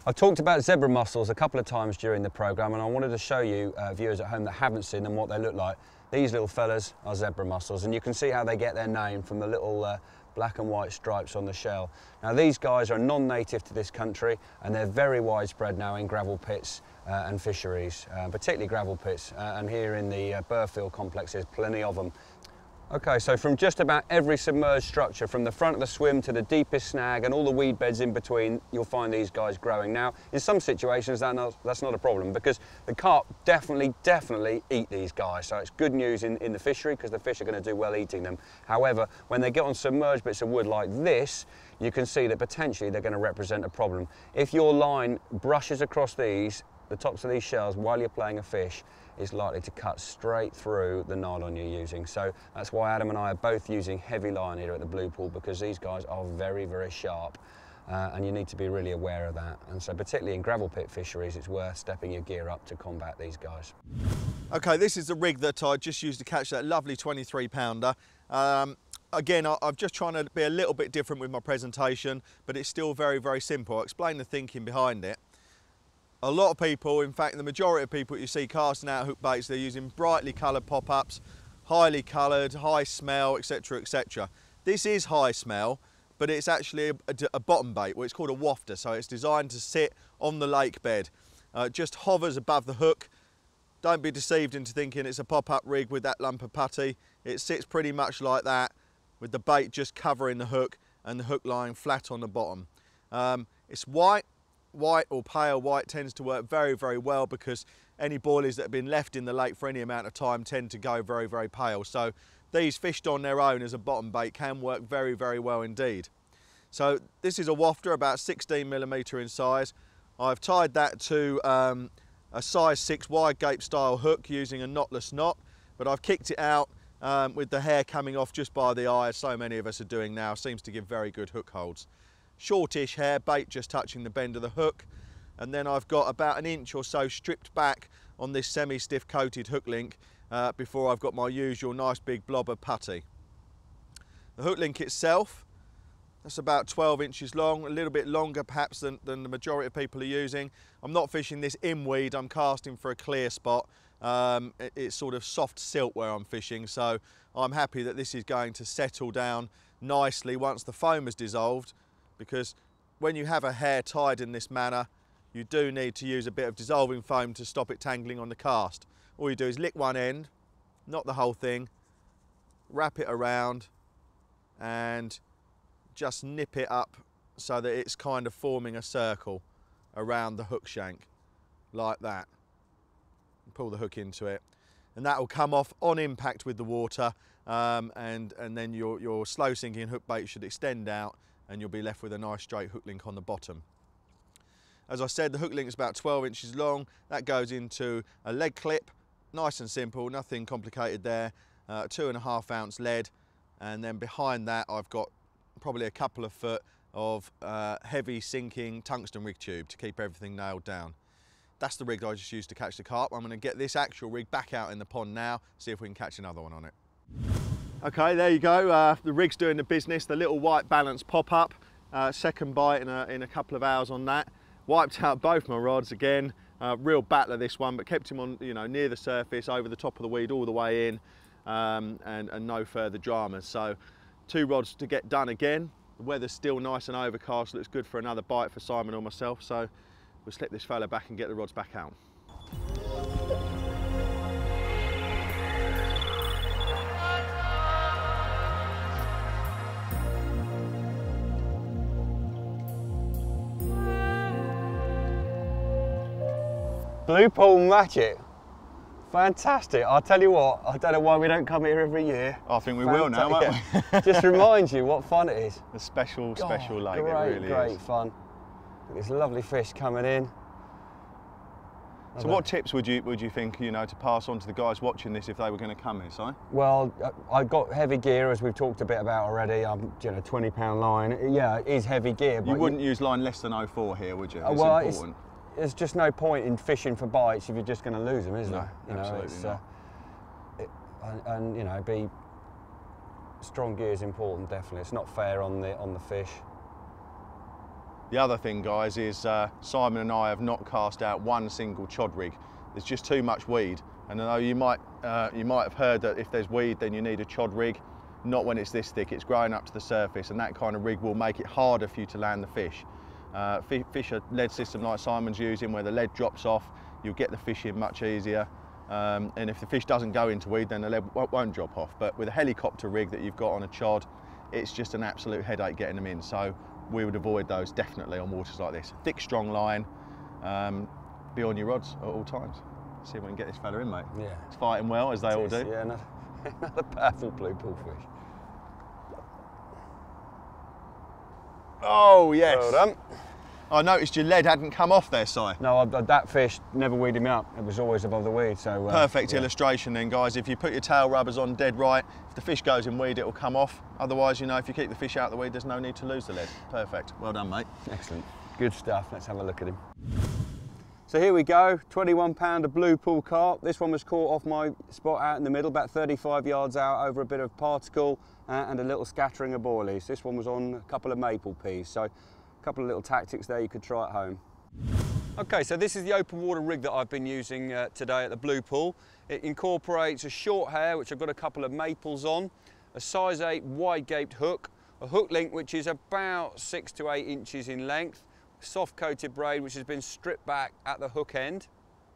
I've talked about zebra mussels a couple of times during the programme, and I wanted to show you viewers at home that haven't seen them what they look like. These little fellas are zebra mussels, and you can see how they get their name from the little black and white stripes on the shell. Now these guys are non-native to this country, and they're very widespread now in gravel pits and fisheries, particularly gravel pits, and here in the Burfield complex there's plenty of them. Okay, so from just about every submerged structure, from the front of the swim to the deepest snag and all the weed beds in between, you'll find these guys growing. Now, in some situations that's not a problem, because the carp definitely eat these guys. So it's good news in the fishery, because the fish are going to do well eating them. However, when they get on submerged bits of wood like this, you can see that potentially they're going to represent a problem. If your line brushes across the tops of these shells while you're playing a fish, is likely to cut straight through the nylon you're using. So that's why Adam and I are both using heavy line here at the Blue Pool, because these guys are very sharp, and you need to be really aware of that. And so particularly in gravel pit fisheries, it's worth stepping your gear up to combat these guys. Okay, this is the rig that I just used to catch that lovely 23 pounder. Again, I'm just trying to be a little bit different with my presentation, but it's still very simple. I'll explain the thinking behind it. A lot of people, in fact the majority of people you see casting out hook baits, they're using brightly coloured pop-ups, highly coloured, high smell, etc, etc. This is high smell, but it's actually a bottom bait. Well, it's called a wafter, so it's designed to sit on the lake bed. It just hovers above the hook. Don't be deceived into thinking it's a pop-up rig with that lump of putty. It sits pretty much like that, with the bait just covering the hook and the hook lying flat on the bottom. It's white or pale white tends to work very well, because any boilies that have been left in the lake for any amount of time tend to go very pale. So these fished on their own as a bottom bait can work very well indeed. So this is a wafter about 16mm in size. I've tied that to a size 6 wide gape style hook using a knotless knot, but I've kicked it out with the hair coming off just by the eye, as so many of us are doing now. Seems to give very good hook holds. Shortish hair, bait just touching the bend of the hook, and then I've got about an inch or so stripped back on this semi-stiff coated hook link before I've got my usual nice big blob of putty. The hook link itself, that's about 12 inches long, a little bit longer perhaps than the majority of people are using. I'm not fishing this in weed, I'm casting for a clear spot. It's sort of soft silt where I'm fishing, so I'm happy that this is going to settle down nicely once the foam has dissolved, because when you have a hair tied in this manner, you do need to use a bit of dissolving foam to stop it tangling on the cast. All you do is lick one end, not the whole thing, wrap it around and just nip it up so that it's kind of forming a circle around the hook shank, like that. Pull the hook into it, and that will come off on impact with the water, and then your slow sinking hook bait should extend out, and you'll be left with a nice straight hook link on the bottom. As I said, the hook link is about 12 inches long. That goes into a lead clip, nice and simple, nothing complicated there. 2.5 ounce lead, and then behind that I've got probably a couple of foot of heavy sinking tungsten rig tube to keep everything nailed down. That's the rig I just used to catch the carp. I'm going to get this actual rig back out in the pond now, see if we can catch another one on it. Okay, there you go. The rig's doing the business. The little white balance pop-up. Second bite in a couple of hours on that. Wiped out both my rods again. Real battler this one, but kept him on, near the surface, over the top of the weed all the way in, and no further dramas. So 2 rods to get done again. The weather's still nice and overcast. Looks good for another bite for Simon or myself. So we'll slip this fella back and get the rods back out. Blue Pool magic. Fantastic. I'll tell you what, I don't know why we don't come here every year. I think we will now, won't we? Just reminds you what fun it is. A special lake, it really Great is. fun. There's lovely fish coming in. So what tips would you think, to pass on to the guys watching this if they were going to come here, Si? Well, I've got heavy gear, as we've talked a bit about already. I'm, 20-pound line. Yeah, it is heavy gear. You wouldn't use line less than 04 here, would you? It's well, important. There's just no point in fishing for bites if you're just going to lose them, is there? Absolutely not. Strong gear is important, definitely. It's not fair on the fish. The other thing, guys, is Simon and I have not cast out one single chod rig. There's just too much weed. And although you might have heard that if there's weed, then you need a chod rig, not when it's this thick. It's growing up to the surface, and that kind of rig will make it harder for you to land the fish. Fish a lead system like Simon's using, where the lead drops off, you'll get the fish in much easier. And if the fish doesn't go into weed, then the lead won't drop off. But with a helicopter rig that you've got on a chod, it's just an absolute headache getting them in. So we would avoid those definitely on waters like this. Thick, strong line, be on your rods at all times. See if we can get this fella in, mate. Yeah. It's fighting well, as they all do. Yeah, another powerful blue bullfish. Oh, yes. Well done. I noticed your lead hadn't come off there, Si. No, that fish never weeded me up. It was always above the weed, so... Perfect yeah. illustration then, guys. If you put your tail rubbers on dead right, if the fish goes in weed, it'll come off. Otherwise, you know, if you keep the fish out of the weed, there's no need to lose the lead. Perfect. Well done, mate. Excellent. Good stuff. Let's have a look at him. So here we go, 21 pounder blue pool carp. This one was caught off my spot out in the middle, about 35 yards out over a bit of particle and a little scattering of boilies. This one was on a couple of maple peas, so a couple of little tactics there you could try at home. Okay, so this is the open water rig that I've been using today at the blue pool. It incorporates a short hair, which I've got a couple of maples on, a size 8 wide-gaped hook, a hook link which is about 6 to 8 inches in length, soft coated braid which has been stripped back at the hook end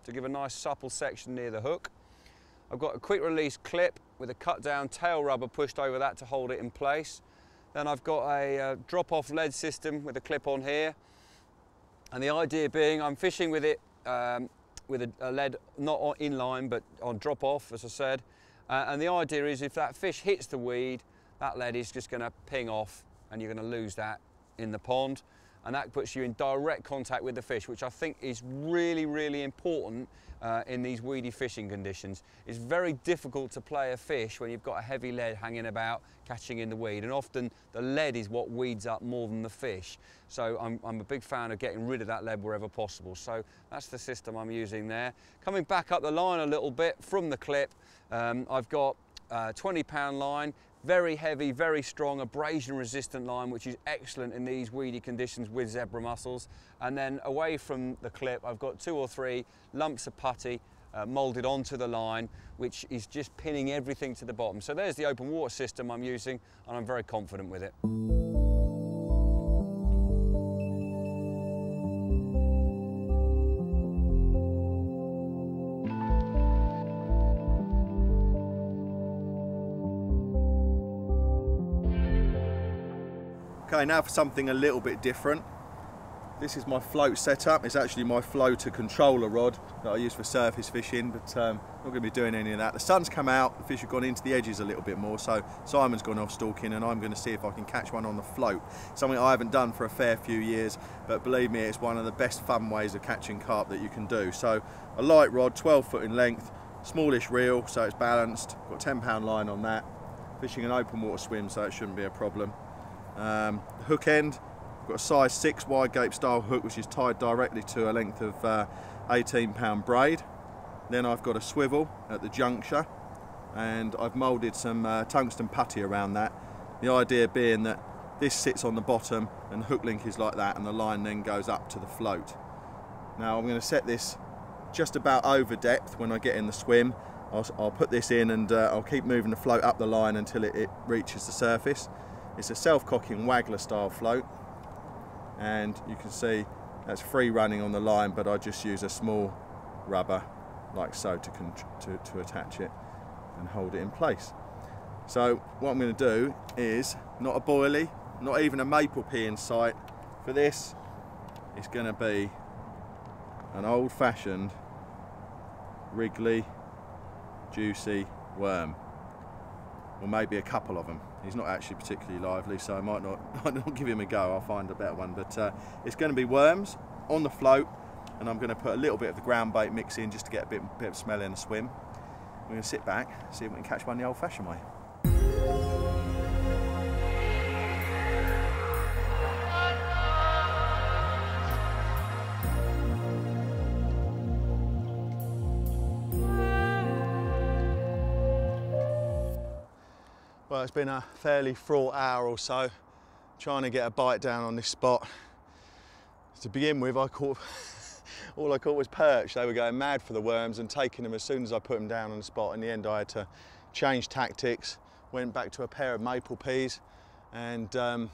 to give a nice supple section near the hook. I've got a quick release clip with a cut down tail rubber pushed over that to hold it in place. Then I've got a drop off lead system with a clip on here, and the idea being I'm fishing with it with a lead not on inline but on drop off, as I said, and the idea is if that fish hits the weed, that lead is just going to ping off and you're going to lose that in the pond. And that puts you in direct contact with the fish, which I think is really, really important in these weedy fishing conditions. It's very difficult to play a fish when you've got a heavy lead hanging about, catching in the weed, and often the lead is what weeds up more than the fish. So I'm a big fan of getting rid of that lead wherever possible. So that's the system I'm using there. Coming back up the line a little bit from the clip, I've got a 20-pound line, very heavy, very strong, abrasion resistant line, which is excellent in these weedy conditions with zebra mussels. And then away from the clip, I've got 2 or 3 lumps of putty moulded onto the line, which is just pinning everything to the bottom. So there's the open water system I'm using, and I'm very confident with it. Okay, now for something a little bit different. This is my float setup. It's actually my floater controller rod that I use for surface fishing, but I'm not going to be doing any of that. The sun's come out, the fish have gone into the edges a little bit more, so Simon's gone off stalking and I'm going to see if I can catch one on the float. Something I haven't done for a fair few years, but believe me, it's one of the best fun ways of catching carp that you can do. So a light rod, 12 foot in length, smallish reel, so it's balanced, got a 10-pound line on that, fishing an open water swim, so it shouldn't be a problem. The hook end, I've got a size 6 wide gape style hook which is tied directly to a length of 18-pound braid. Then I've got a swivel at the juncture and I've moulded some tungsten putty around that. The idea being that this sits on the bottom and the hook link is like that and the line then goes up to the float. Now I'm going to set this just about over depth when I get in the swim. I'll put this in and I'll keep moving the float up the line until it reaches the surface. It's a self-cocking waggler style float, and you can see that's free running on the line, but I just use a small rubber like so to attach it and hold it in place. So what I'm going to do is not a boilie, not even a maple pea in sight. For this, it's going to be an old-fashioned wriggly, juicy worm, or maybe a couple of them. He's not actually particularly lively, so I might not give him a go. I'll find a better one, but it's going to be worms on the float, and I'm going to put a little bit of the ground bait mix in just to get a bit of smell in the swim. We're going to sit back, see if we can catch one the old-fashioned way. Well, it's been a fairly fraught hour or so trying to get a bite down on this spot. To begin with, I caught, all I caught was perch. They were going mad for the worms and taking them as soon as I put them down on the spot. In the end, I had to change tactics, went back to a pair of maple peas, and I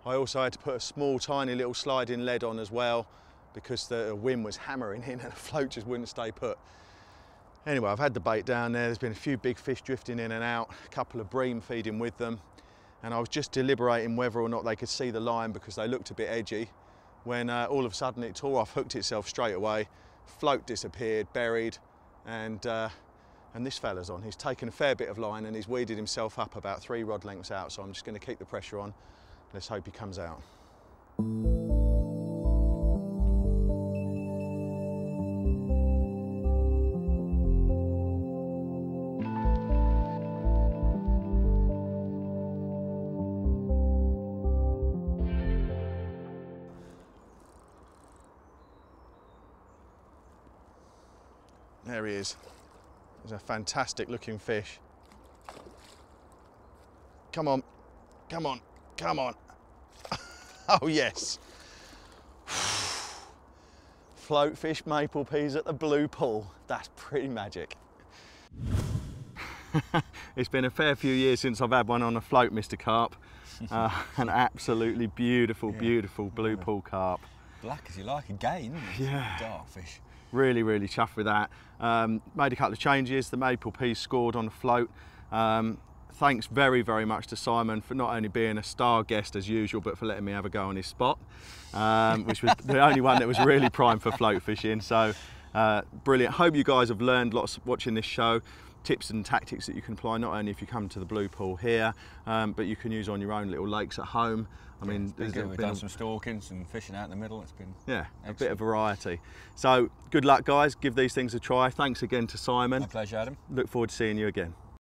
also had to put a small, tiny little sliding lead on as well, because the wind was hammering in and the float just wouldn't stay put. Anyway, I've had the bait down there. There's been a few big fish drifting in and out, a couple of bream feeding with them, and I was just deliberating whether or not they could see the line because they looked a bit edgy, when all of a sudden it tore off, hooked itself straight away, float disappeared, buried, and this fella's on. He's taken a fair bit of line and he's weeded himself up about 3 rod lengths out, so I'm just going to keep the pressure on. Let's hope he comes out. There he is. He's a fantastic looking fish. Come on, come on, come on. Oh yes. Float fish maple peas at the blue pool. That's pretty magic. It's been a fair few years since I've had one on a float, Mr. Carp. An absolutely beautiful, beautiful blue pool carp. Black as you like again, isn't it? Yeah. Dark fish. Really, really chuffed with that. Made a couple of changes. The maple peas scored on the float. Thanks very, very much to Simon for not only being a star guest as usual, but for letting me have a go on his spot, which was the only one that was really prime for float fishing. So brilliant. Hope you guys have learned lots watching this show. Tips and tactics that you can apply not only if you come to the blue pool here, but you can use on your own little lakes at home. I mean, we've done some stalking, some fishing out in the middle. It's been a bit of variety. So good luck, guys. Give these things a try. Thanks again to Simon. My pleasure, Adam. Look forward to seeing you again.